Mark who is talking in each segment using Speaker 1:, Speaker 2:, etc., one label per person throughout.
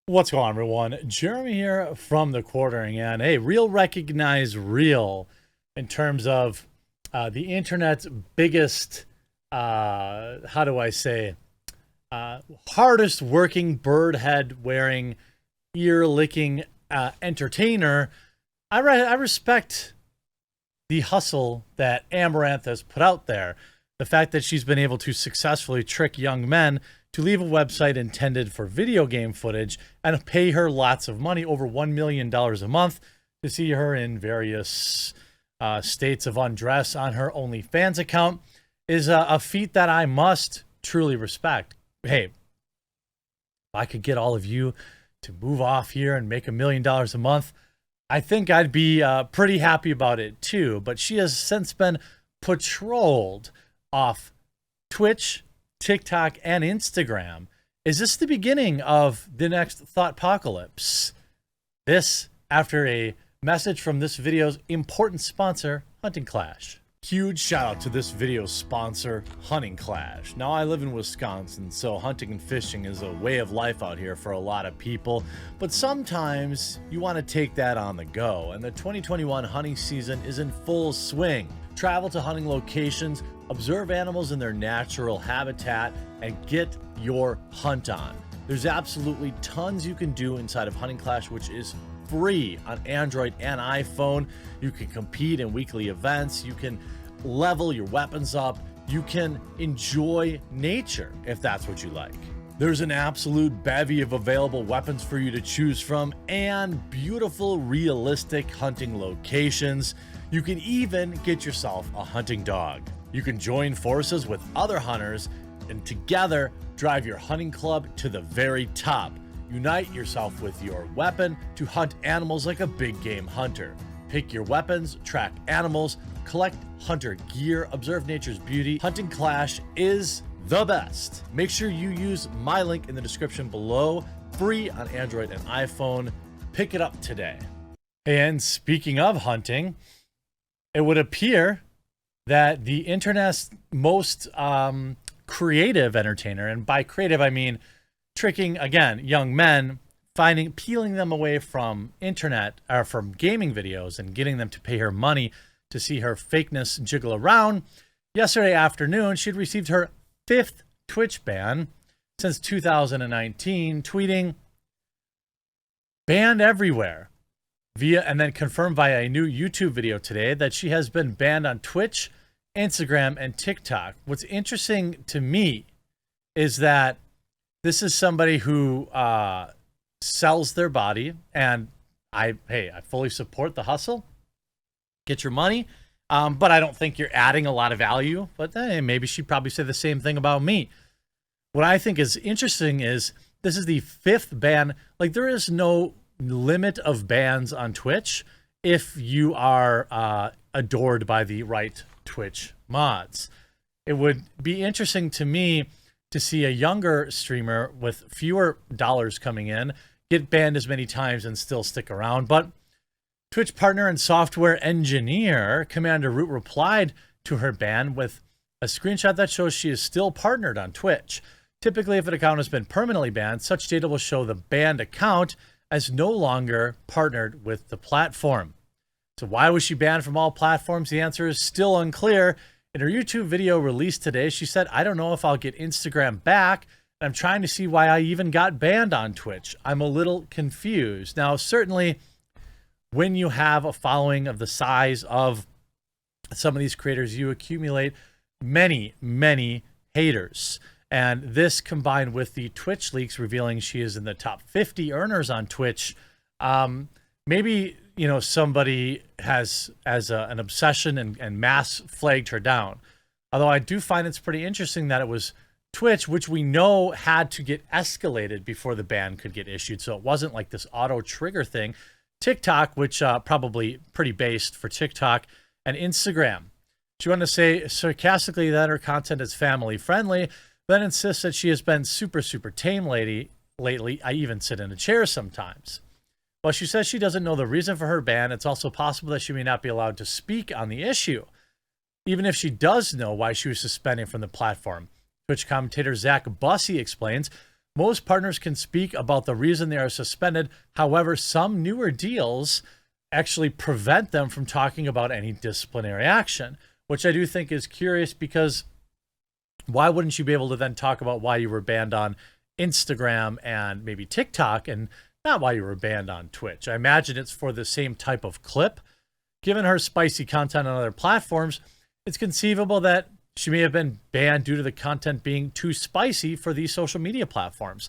Speaker 1: What's going on, everyone? Jeremy here from the Quartering, and hey, real recognize real in terms of the internet's biggest, how do I say, hardest working bird head wearing, ear licking entertainer. I respect the hustle that Amouranth has put out there. The fact that she's been able to successfully trick young men to leave a website intended for video game footage and pay her lots of money, over $1 million a month, to see her in various states of undress on her OnlyFans account is a feat that I must truly respect. Hey, if I could get all of you to move off here and make $1 million a month, I think I'd be pretty happy about it too. But she has since been patrolled off Twitch, TikTok, and Instagram. Is this the beginning of the next ThotPocalypse? This after a message from this video's important sponsor, Hunting Clash. Huge shout out to this video's sponsor, Hunting Clash. Now, I live in Wisconsin, so hunting and fishing is a way of life out here for a lot of people, but sometimes you want to take that on the go, and the 2021 hunting season is in full swing. Travel to hunting locations, observe animals in their natural habitat, and get your hunt on. There's absolutely tons you can do inside of Hunting Clash, which is free on Android and iPhone. You can compete in weekly events. You can level your weapons up. You can enjoy nature if that's what you like. There's an absolute bevy of available weapons for you to choose from and beautiful, realistic hunting locations. You can even get yourself a hunting dog. You can join forces with other hunters and together drive your hunting club to the very top. Unite yourself with your weapon to hunt animals like a big game hunter. Pick your weapons, track animals, collect hunter gear, observe nature's beauty. Hunting Clash is the best. Make sure you use my link in the description below, free on Android and iPhone. Pick it up today. And speaking of hunting, it would appear that the internet's most creative entertainer, and by creative I mean tricking, again, young men, peeling them away from internet or from gaming videos and getting them to pay her money to see her fakeness jiggle around. Yesterday afternoon, she'd received her 5th Twitch ban since 2019, tweeting, "Banned everywhere," and then confirmed via a new YouTube video today that she has been banned on Twitch, Instagram, and TikTok. What's interesting to me is that this is somebody who sells their body, and I fully support the hustle. Get your money, but I don't think you're adding a lot of value. But maybe she'd probably say the same thing about me. What I think is interesting is this is the 5th ban. Like, there is no limit of bans on Twitch if you are adored by the right Twitch mods. It would be interesting to me to see a younger streamer with fewer dollars coming in get banned as many times and still stick around. But Twitch partner and software engineer Commander Root replied to her ban with a screenshot that shows she is still partnered on Twitch. Typically, if an account has been permanently banned, such data will show the banned account as no longer partnered with the platform. So why was she banned from all platforms? The answer is still unclear. In her YouTube video released today, she said, "I don't know if I'll get Instagram back. I'm trying to see why I even got banned on Twitch. I'm a little confused." Now, certainly, when you have a following of the size of some of these creators, you accumulate many, many haters. And this combined with the Twitch leaks revealing she is in the top 50 earners on Twitch, maybe, you know, somebody has an obsession and mass flagged her down. Although I do find it's pretty interesting that it was Twitch, which we know had to get escalated before the ban could get issued. So it wasn't like this auto trigger thing. TikTok, which probably pretty based for TikTok, and Instagram. She wanted to say sarcastically that her content is family friendly, then insists that she has been super, super tame lately. I even sit in a chair sometimes. While she says she doesn't know the reason for her ban, it's also possible that she may not be allowed to speak on the issue, even if she does know why she was suspended from the platform. Twitch commentator Zach Bussey explains, Most partners can speak about the reason they are suspended. However, some newer deals actually prevent them from talking about any disciplinary action, which I do think is curious, because why wouldn't you be able to then talk about why you were banned on Instagram and maybe TikTok, and not why you were banned on Twitch? I imagine it's for the same type of clip. Given her spicy content on other platforms, it's conceivable that she may have been banned due to the content being too spicy for these social media platforms.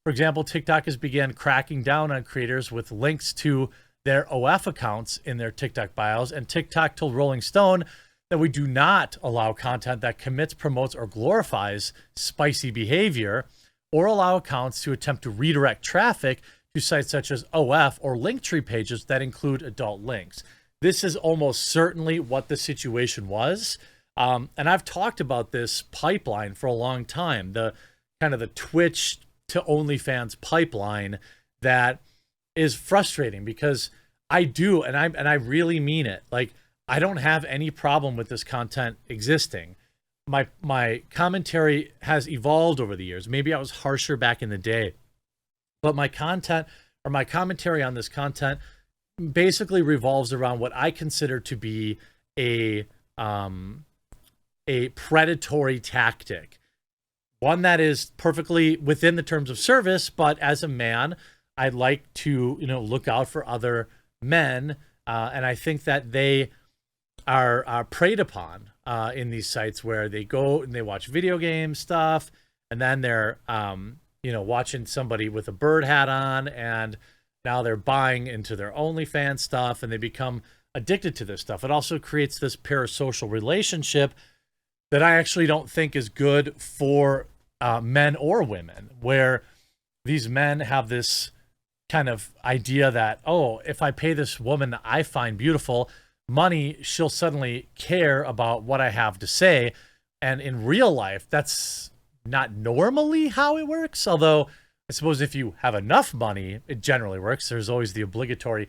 Speaker 1: For example, TikTok has began cracking down on creators with links to their OF accounts in their TikTok bios, and TikTok told Rolling Stone that we do not allow content that commits, promotes, or glorifies spicy behavior, or allow accounts to attempt to redirect traffic to sites such as OF or Linktree pages that include adult links. This is almost certainly what the situation was. And I've talked about this pipeline for a long time, the kind of the Twitch to OnlyFans pipeline that is frustrating, because I do, and I really mean it. Like, I don't have any problem with this content existing. My commentary has evolved over the years. Maybe I was harsher back in the day, but my content, or my commentary on this content, basically revolves around what I consider to be a predatory tactic, one that is perfectly within the terms of service. But as a man, I'd like to, look out for other men, and I think that they are preyed upon in these sites, where they go and they watch video game stuff, and then they're watching somebody with a bird hat on, and now they're buying into their OnlyFans stuff, and they become addicted to this stuff. It also creates this parasocial relationship that I actually don't think is good for men or women, where these men have this kind of idea that, oh, if I pay this woman I find beautiful money, she'll suddenly care about what I have to say. And in real life, that's not normally how it works. Although I suppose if you have enough money, it generally works. There's always the obligatory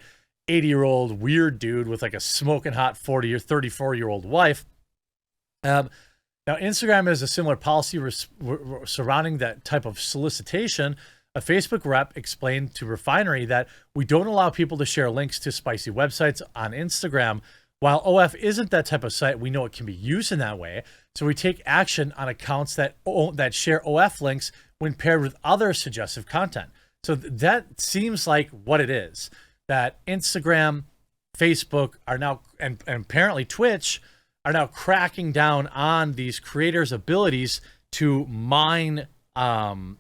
Speaker 1: 80-year-old weird dude with like a smoking hot 40 or 34-year-old wife. Now, Instagram has a similar policy surrounding that type of solicitation. A Facebook rep explained to Refinery that we don't allow people to share links to spicy websites on Instagram. While OF isn't that type of site, we know it can be used in that way. So we take action on accounts that share OF links when paired with other suggestive content. So that seems like what it is, that Instagram, Facebook are now, and apparently Twitch, are now cracking down on these creators' abilities to mine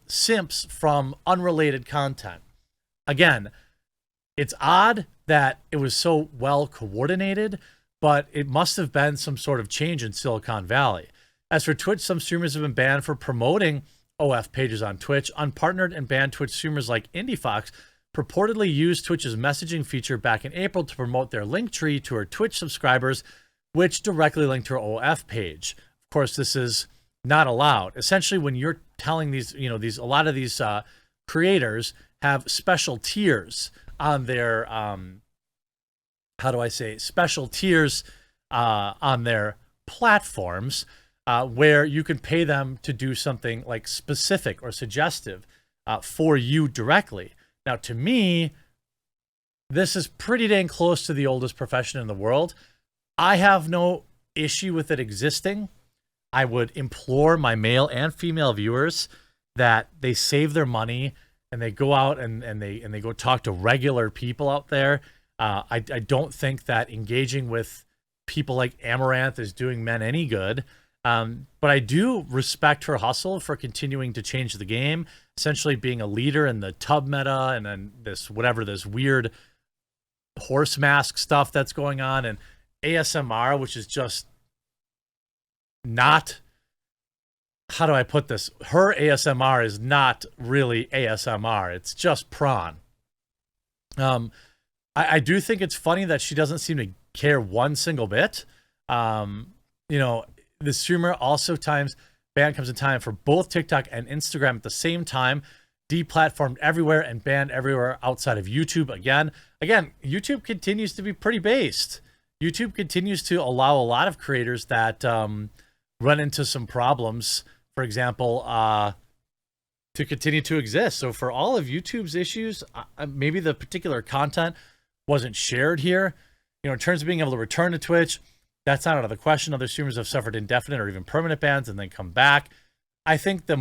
Speaker 1: simps from unrelated content. Again, it's odd that it was so well coordinated, but it must have been some sort of change in Silicon Valley. As for Twitch, some streamers have been banned for promoting OF pages on Twitch. Unpartnered and banned Twitch streamers like IndieFox purportedly used Twitch's messaging feature back in April to promote their Linktree to her Twitch subscribers, which directly linked to her OF page. Of course, this is not allowed. Essentially, when you're telling these, a lot of these creators have special tiers on their, special tiers on their platforms, where you can pay them to do something like specific or suggestive for you directly. Now, to me, this is pretty dang close to the oldest profession in the world. I have no issue with it existing. I would implore my male and female viewers that they save their money and they go out and they go talk to regular people out there. I don't think that engaging with people like Amouranth is doing men any good. But I do respect her hustle for continuing to change the game, essentially being a leader in the tub meta, and then this weird horse mask stuff that's going on, and ASMR, which is just not, how do I put this? Her ASMR is not really ASMR. It's just prawn. I do think it's funny that she doesn't seem to care one single bit. The streamer also ban comes in time for both TikTok and Instagram at the same time, deplatformed everywhere and banned everywhere outside of YouTube. Again, YouTube continues to be pretty based. YouTube continues to allow a lot of creators that run into some problems. For example, to continue to exist. So for all of YouTube's issues, maybe the particular content wasn't shared here. You know, in terms of being able to return to Twitch, that's not out of the question. Other streamers have suffered indefinite or even permanent bans and then come back. I think the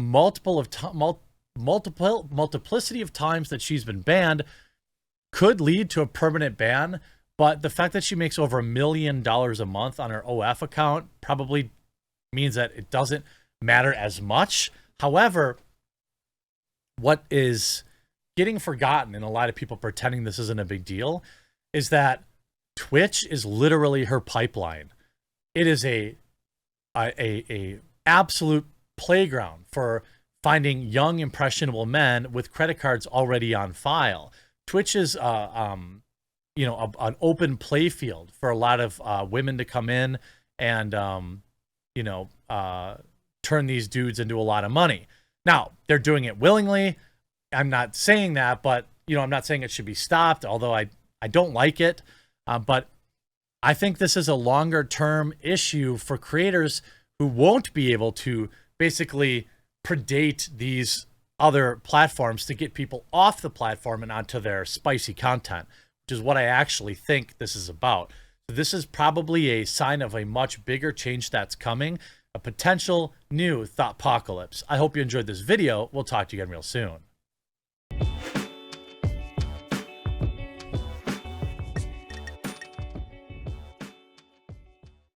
Speaker 1: multiplicity of times that she's been banned could lead to a permanent ban, but the fact that she makes over $1 million a month on her OF account probably means that it doesn't matter as much. However, what is getting forgotten, and a lot of people pretending this isn't a big deal, is that Twitch is literally her pipeline. It is a absolute playground for finding young, impressionable men with credit cards already on file. Twitch is, you know, an open play field for a lot of women to come in and, you know, turn these dudes into a lot of money. Now, they're doing it willingly. I'm not saying that, but, you know, I'm not saying it should be stopped, although I don't like it. But I think this is a longer term issue for creators who won't be able to basically predate these other platforms to get people off the platform and onto their spicy content, which is what I actually think this is about. So this is probably a sign of a much bigger change that's coming, a potential new ThotPocalypse. I hope you enjoyed this video. We'll talk to you again real soon.